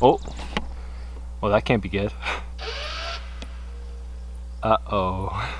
Oh. Well, that can't be good. Uh-oh.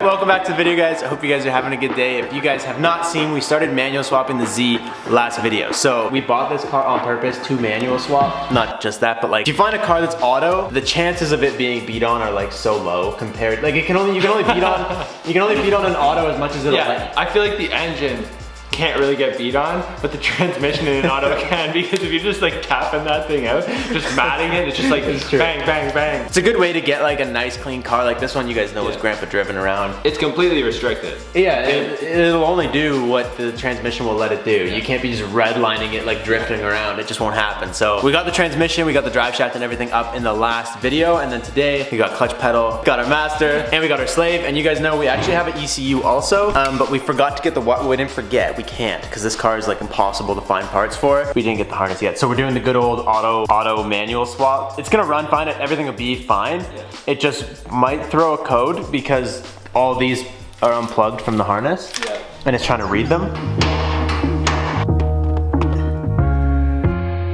Welcome back to the video, guys. I hope you guys are having a good day. If you guys have not seen, we started manual swapping the Z last video. So we bought this car on purpose to manual swap. Not just that, but like, if you find a car that's auto, the chances of it being beat on are like so low compared. Like you can only beat on an auto as much as it'll let you. I feel like the engine can't really get beat on, but the transmission in an auto can, because if you're just like tapping that thing out, just matting it, it's just like bang, bang, bang. It's a good way to get like a nice clean car. Like this one you guys know was grandpa driven around. It's completely restricted. Yeah, it'll only do what the transmission will let it do. You can't be just redlining it like drifting around. It just won't happen. So we got the transmission, we got the drive shaft and everything up in the last video, and then today we got clutch pedal, got our master, and we got our slave. And you guys know we actually have an ECU also, but we forgot to get the, we didn't forget, we can't, because this car is like impossible to find parts for. We didn't get the harness yet, so we're doing the good old auto manual swap. It's gonna run fine, everything will be fine. It just might throw a code because all these are unplugged from the harness, and it's trying to read them.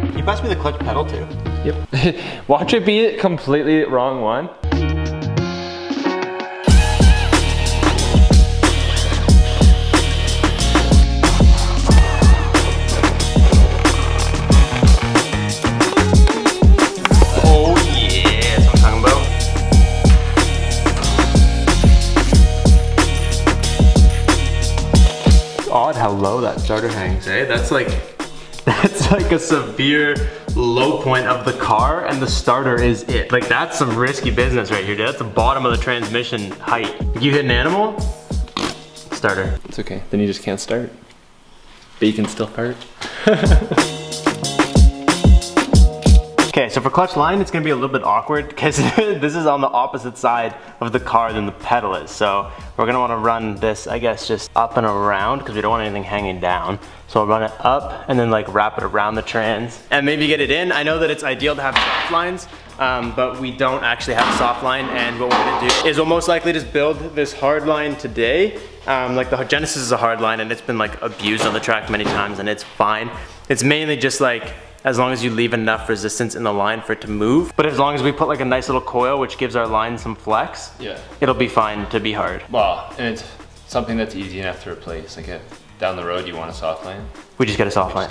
Can you pass me the clutch pedal too? Yep. Watch it be completely wrong one. Odd how low that starter hangs, eh? That's like a severe low point of the car, and the starter is it. Like that's some risky business right here, dude. That's the bottom of the transmission height. You hit an animal, starter. It's okay, then you just can't start. But you can still fart. Okay, so for clutch line, it's gonna be a little bit awkward because this is on the opposite side of the car than the pedal is. So we're gonna wanna run this, I guess, just up and around because we don't want anything hanging down. So I'll run it up and then like wrap it around the trans and maybe get it in. I know that it's ideal to have soft lines, but we don't actually have a soft line, and what we're gonna do is we'll most likely just build this hard line today. Like the Genesis is a hard line and it's been like abused on the track many times and it's fine. It's mainly just like, as long as you leave enough resistance in the line for it to move. But as long as we put like a nice little coil which gives our line some flex, it'll be fine to be hard. Well, and it's something that's easy enough to replace. Like if down the road you want a soft line, we just get a soft line.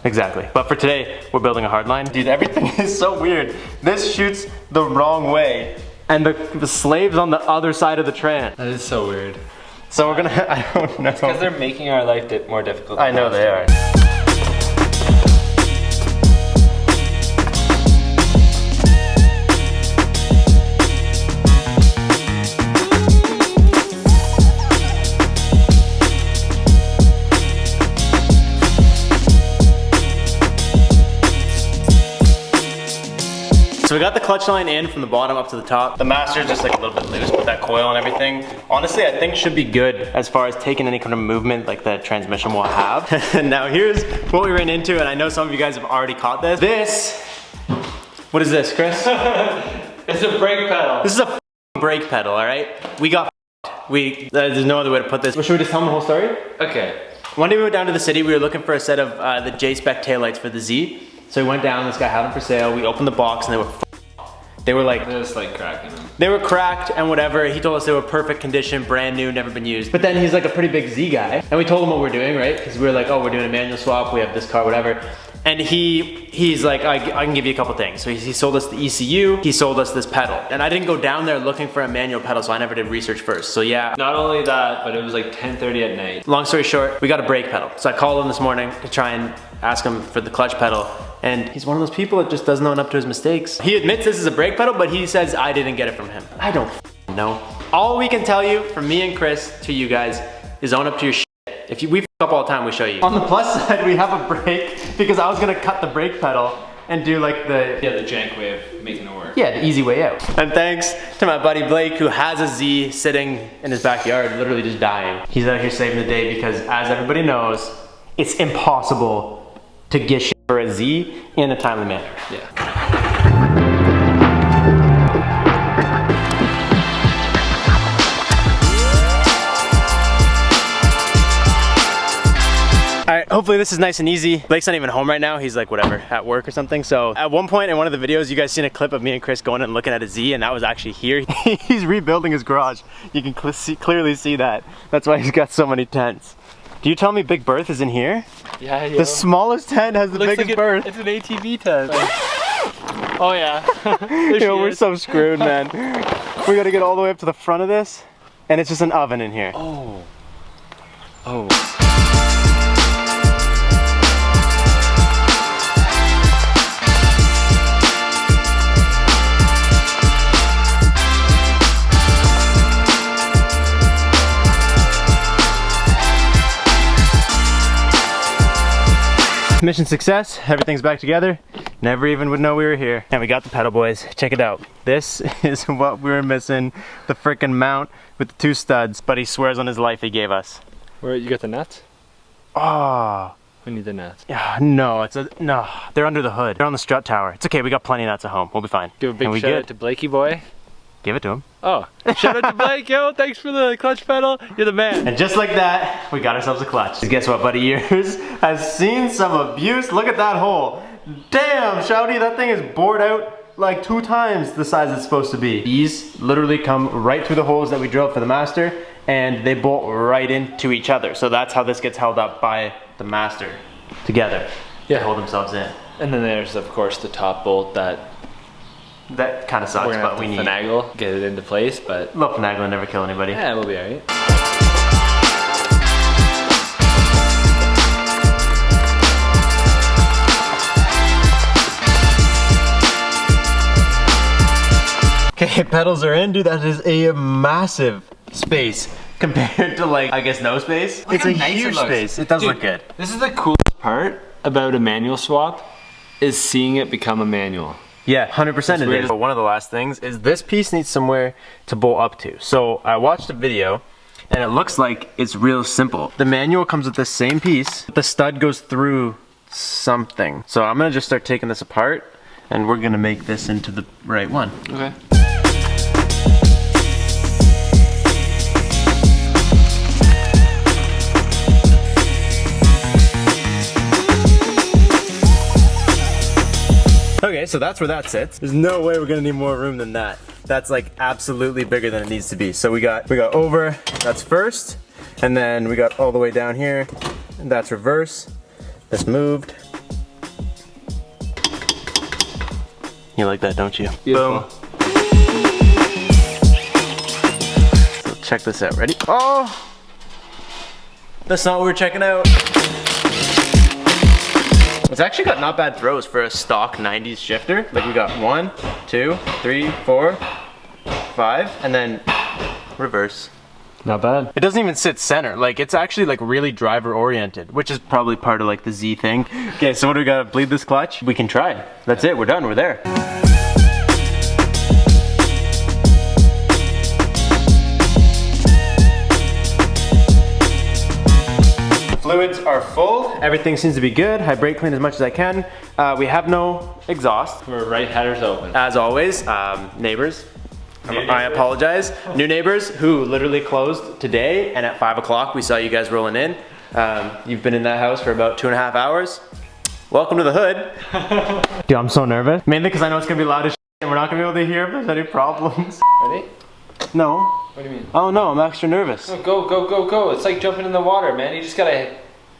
Exactly. But for today, we're building a hard line. Dude, everything is so weird. This shoots the wrong way, and the slave's on the other side of the trans. That is so weird. So we're gonna, I don't know. It's because they're making our life more difficult. I know they are. So we got the clutch line in from the bottom up to the top. The master's just like a little bit loose with that coil and everything. Honestly, I think should be good as far as taking any kind of movement like the transmission will have. And now here's what we ran into, and I know some of you guys have already caught this. What is this, Chris? It's a brake pedal. This is a brake pedal, all right? We got there's no other way to put this. Well, should we just tell them the whole story? Okay. One day we went down to the city, we were looking for a set of the J-Spec taillights for the Z. So we went down, this guy had them for sale, we opened the box and they were like, just like cracking them. They were cracked and whatever. He told us they were perfect condition, brand new, never been used. But then he's like a pretty big Z guy. And we told him what we're doing, right? Because we were like, oh, we're doing a manual swap, we have this car, whatever. And he's like, I can give you a couple things. So he sold us the ECU, he sold us this pedal. And I didn't go down there looking for a manual pedal, so I never did research first. So yeah. Not only that, but it was like 10:30 at night. Long story short, we got a brake pedal. So I called him this morning to try and ask him for the clutch pedal. And he's one of those people that just doesn't own up to his mistakes. He admits this is a brake pedal, but he says I didn't get it from him. I don't know. All we can tell you from me and Chris to you guys is own up to your shit. If we f up all the time, we show you. On the plus side, we have a brake because I was gonna cut the brake pedal and do like the jank way of making it work. Yeah, the easy way out. And thanks to my buddy Blake, who has a Z sitting in his backyard, literally just dying. He's out here saving the day because, as everybody knows, it's impossible to get shit for a Z in a timely manner. Yeah. All right, hopefully this is nice and easy. Blake's not even home right now. He's like whatever, at work or something. So at one point in one of the videos, you guys seen a clip of me and Chris going and looking at a Z, and that was actually here. He's rebuilding his garage. You can clearly see that. That's why he's got so many tents. Do you tell me Big Berth is in here? Yeah, The smallest tent has the biggest berth. It's an ATV tent. Oh yeah. Yo, we're so screwed, man. We gotta get all the way up to the front of this, and it's just an oven in here. Oh. Oh. Mission success, everything's back together. Never even would know we were here. And we got the pedal boys, check it out. This is what we were missing, the frickin' mount with the 2 studs, but he swears on his life he gave us. Where, you got the nuts? Oh. We need the nuts. Yeah, no, no, they're under the hood. They're on the strut tower. It's okay, we got plenty of nuts at home, we'll be fine. Give a big shout out to Blakey boy. Give it to him. Oh, shout out to Blake, yo, thanks for the clutch pedal, you're the man. And just like that, we got ourselves a clutch. Guess what, buddy? Yours has seen some abuse. Look at that hole. Damn, Shouty, that thing is bored out like 2 times the size it's supposed to be. These literally come right through the holes that we drilled for the master, and they bolt right into each other. So that's how this gets held up by the master together. Yeah. To hold themselves in. And then there's, of course, the top bolt that kind of sucks, we're gonna but have we to need finagle, get it into place, but little finagling never kill anybody. yeah, we'll be alright. Okay, pedals are in, dude. That is a massive space compared to, like, I guess no space. It's a huge space. It does look good. This is the coolest part about a manual swap, is seeing it become a manual. Yeah, 100% it is. But one of the last things is this piece needs somewhere to bolt up to. So I watched a video and it looks like it's real simple. The manual comes with the same piece, but the stud goes through something. So I'm gonna just start taking this apart and we're gonna make this into the right one. Okay. Okay, so that's where that sits. There's no way we're gonna need more room than that. That's like absolutely bigger than it needs to be. So we got over, that's first, and then we got all the way down here, and that's reverse. That's moved. You like that, don't you? Beautiful. Boom. So check this out, ready? Oh! That's not what we're checking out. It's actually got not bad throws for a stock 90s shifter. Like we got 1, 2, 3, 4, 5, and then reverse. Not bad. It doesn't even sit center. Like it's actually like really driver oriented, which is probably part of like the Z thing. Okay, so what do we gotta bleed this clutch? We can try. That's it, we're done, we're there. Fluids are full, everything seems to be good. I brake clean as much as I can. We have no exhaust. We're right headers open. As always, neighbors, I apologize. New neighbors who literally closed today, and at 5 o'clock we saw you guys rolling in. You've been in that house for about 2.5 hours. Welcome to the hood. Dude, I'm so nervous. Mainly because I know it's gonna be loud as shit and we're not gonna be able to hear if there's any problems. Ready? No. What do you mean? Oh no, I'm extra nervous. No, go, go, go, go. It's like jumping in the water, man. You just gotta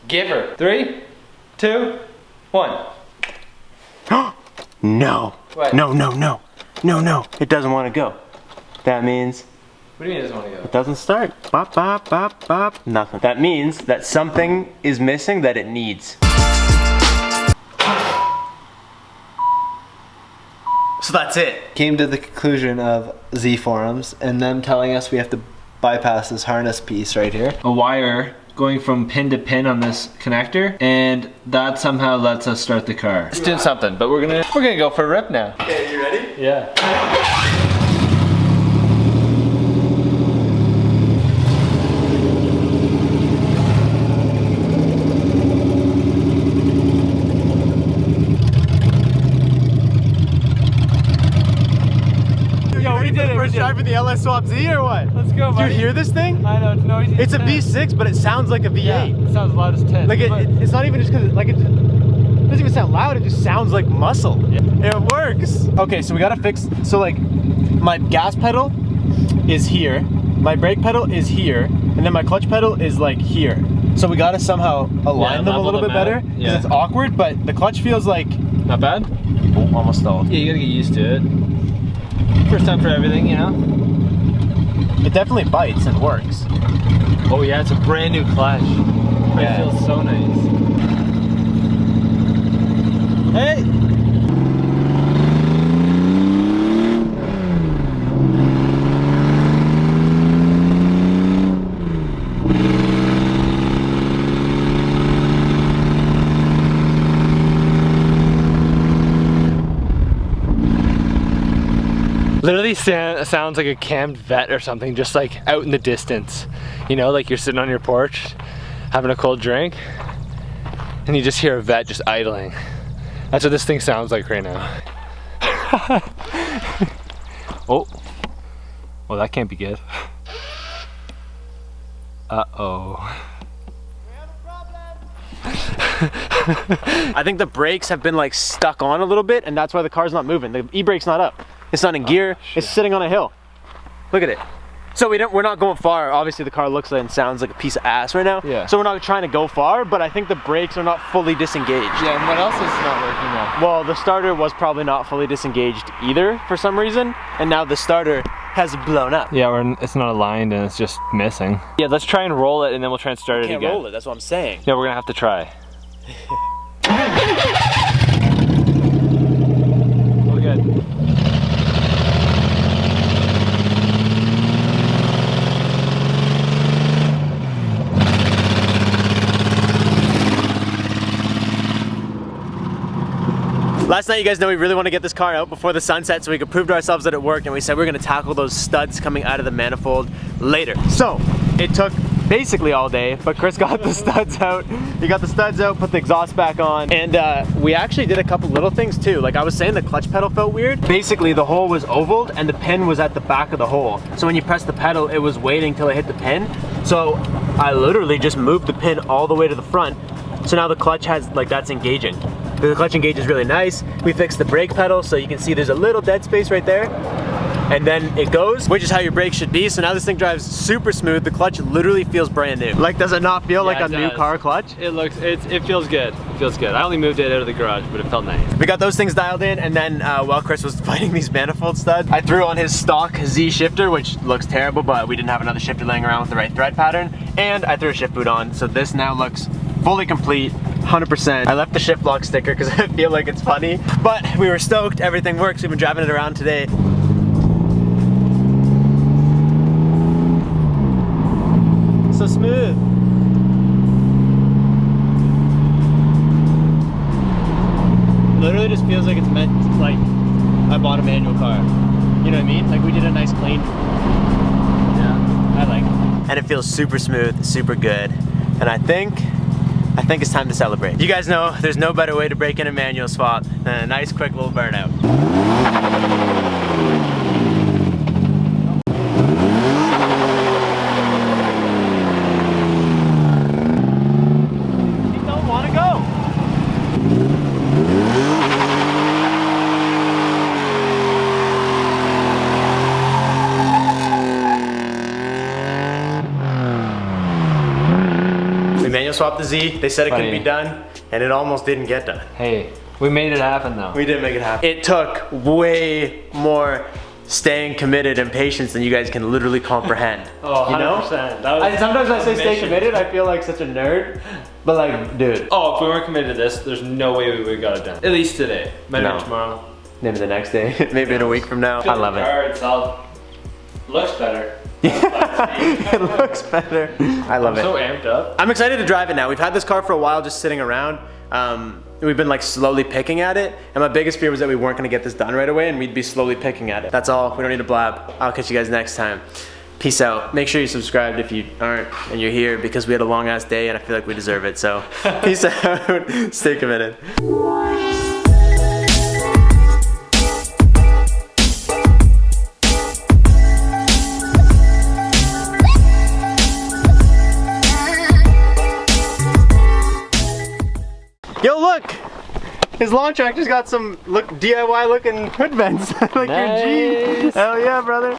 give her. 3, 2, 1. No. What? No, no, no. No, no. It doesn't want to go. That means What do you mean it doesn't want to go? it doesn't start. Bop, bop, bop, bop. Nothing. That means that something is missing that it needs. So that's it. Came to the conclusion of Z forums and them telling us we have to bypass this harness piece right here. A wire going from pin to pin on this connector, and that somehow lets us start the car. It's doing something, but we're gonna go for a rip now. Okay, you ready? Yeah. Yo, we did it. driving the LS Swap Z or what? Let's go, Do buddy. you hear this thing? I know, it's noisy. It's a V6, but it sounds like a V8. Yeah, it sounds loud as 10. Like it's not even just because like it doesn't even sound loud. It just sounds like muscle. Yeah. It works. Okay, so we gotta fix. So like, my gas pedal is here, my brake pedal is here, and then my clutch pedal is like here. So we gotta somehow align them a little bit better because it's awkward. But the clutch feels like not bad. oh, almost stalled. Yeah, you gotta get used to it. First time for everything, you know. It definitely bites and works. Oh yeah, it's a brand new clutch. Yeah. It feels so nice. Hey! Literally sounds like a cammed vet or something, just like out in the distance. You know, like you're sitting on your porch, having a cold drink, and you just hear a vet just idling. That's what this thing sounds like right now. Oh, well that can't be good. Uh-oh. I think the brakes have been like stuck on a little bit, and that's why the car's not moving. The e-brake's not up. It's not in gear. It's sitting on a hill. Look at it. So we're not going far. Obviously the car looks and sounds like a piece of ass right now. Yeah. So we're not trying to go far, but I think the brakes are not fully disengaged. Yeah, and what else is not working now? Well, the starter was probably not fully disengaged either for some reason, and now the starter has blown up. Yeah, it's not aligned and it's just missing. Yeah, let's try and roll it and then we'll try and start it again. Can't roll it, that's what I'm saying. Yeah, we're gonna have to try. We're good. Last night, you guys know we really want to get this car out before the sunset so we could prove to ourselves that it worked, and we said we're going to tackle those studs coming out of the manifold later. So, it took basically all day, but Chris got the studs out. He got the studs out, put the exhaust back on, and we actually did a couple little things too. Like I was saying, the clutch pedal felt weird. Basically, the hole was ovaled and the pin was at the back of the hole. So when you press the pedal, it was waiting till it hit the pin. So I literally just moved the pin all the way to the front. So now the clutch has, like, that's engaging. The clutch engage is really nice. We fixed the brake pedal, so you can see there's a little dead space right there. And then it goes, which is how your brakes should be. So now this thing drives super smooth. The clutch literally feels brand new. Like, does it not feel like a new car clutch? It feels good. It feels good. I only moved it out of the garage, but it felt nice. We got those things dialed in, and then while Chris was fighting these manifold studs, I threw on his stock Z shifter, which looks terrible, but we didn't have another shifter laying around with the right thread pattern. And I threw a shift boot on, so this now looks fully complete. 100%. I left the shift lock sticker because I feel like it's funny, but we were stoked. Everything works. We've been driving it around today. So smooth. Literally just feels like it's meant to, like, I bought a manual car. You know what I mean? Like we did a nice clean. Yeah, I like it. And it feels super smooth, super good. And I think it's time to celebrate. You guys know there's no better way to break in a manual swap than a nice quick little burnout. You don't want to go. We manual swapped the Z. They said it couldn't be done, and it almost didn't get done. Hey, we made it happen though. We did make it happen. It took way more staying committed and patience than you guys can literally comprehend. Oh, 100%. You know? Sometimes I say stay committed, I feel like such a nerd, but like, dude. Oh, if we weren't committed to this, there's no way we would've got it done. At least today. Maybe No. tomorrow. Maybe the next day, maybe in a week from now. I love The it. car itself looks better. It looks better. I love I'm it. so amped up. I'm excited to drive it now. We've had this car for a while just sitting around. We've been like slowly picking at it, and my biggest fear was that we weren't gonna get this done right away and we'd be slowly picking at it. That's all, we don't need to blab. I'll catch you guys next time. Peace out. Make sure you're subscribed if you aren't and you're here because we had a long ass day and I feel like we deserve it. So peace out, stay committed. Yo, look! His lawn tractor's got some DIY looking hood vents. Like Nice. your Jeep. Hell yeah, brother.